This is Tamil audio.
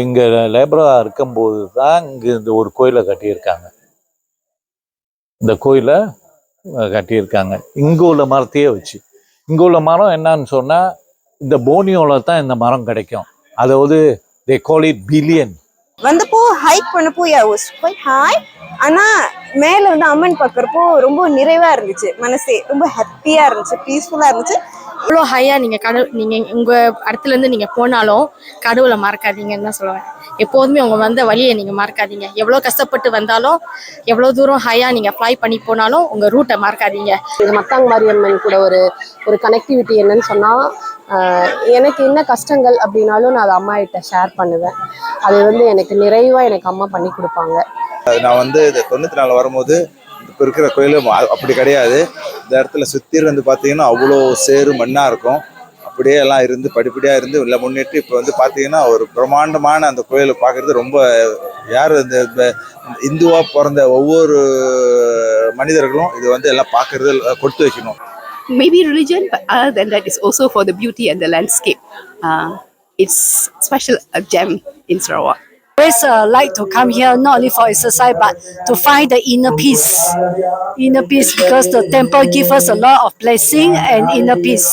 இங்கே லேபராக இருக்கும்போது தான் இங்கே இந்த ஒரு கோயிலை கட்டியிருக்காங்க. இந்த கோயிலை கட்டியிருக்காங்க இங்கே உள்ள மரத்தையே வச்சு. இங்கே உள்ள மரம் என்னன்னு சொன்னால், இந்த போனியோவில் தான் இந்த மரம் கிடைக்கும். அதாவது தே கால் இட் பில்லியன். வந்தப்போ ஹைக் பண்ணப்போ வாஸ் குவைட் ஹை. ஆனா மேல வந்து அம்மன் பார்க்கறப்போ ரொம்ப நிறைவா இருந்துச்சு, மனசே ரொம்ப ஹாப்பியா இருந்துச்சு, பீஸ்ஃபுல்லா இருந்துச்சு. இவ்வளோ ஹையா நீங்க உங்க இடத்துல இருந்து நீங்க போனாலும் கடவுளை மறக்காதீங்கன்னு தான் சொல்லுவேன். எப்போதுமே உங்க வந்த வழியை நீங்க மறக்காதீங்க. எவ்வளோ கஷ்டப்பட்டு வந்தாலும், எவ்வளோ தூரம் ஹையா நீங்க ஃப்ளை பண்ணி போனாலும் உங்க ரூட்டை மறக்காதீங்க. இது மத்தாங் மாரியம்மன் கூட ஒரு கனெக்டிவிட்டி என்னன்னு சொன்னா, எனக்கு என்ன கஷ்டங்கள் அப்படின்னாலும் நான் அதை அம்மா கிட்ட ஷேர் பண்ணுவேன். அது வந்து எனக்கு நிறைவா எனக்கு அம்மா பண்ணி கொடுப்பாங்க. நான் வந்து இந்த 94 வரும்போது இப்போ இருக்கிற கோயிலும் அப்படி கிடையாது. இந்த இடத்துல சுற்றி வந்து பார்த்தீங்கன்னா அவ்வளோ சேறு மண்ணாக இருக்கும். அப்படியே எல்லாம் இருந்து படிப்படியாக இருந்து இல்லை முன்னேற்றி இப்போ வந்து பார்த்தீங்கன்னா ஒரு பிரம்மாண்டமான அந்த கோயிலை பார்க்குறது ரொம்ப யார் இந்த இந்துவாக பிறந்த ஒவ்வொரு மனிதர்களும் இது வந்து எல்லாம் பார்க்குறது கொடுத்து வைக்கணும். Maybe religion, but other than that, it's also for the beauty and the landscape. It's special a gem in Sarawak. Always like to come here not only for exercise but to find the inner peace. Inner peace because the temple gives us a lot of blessing and inner peace.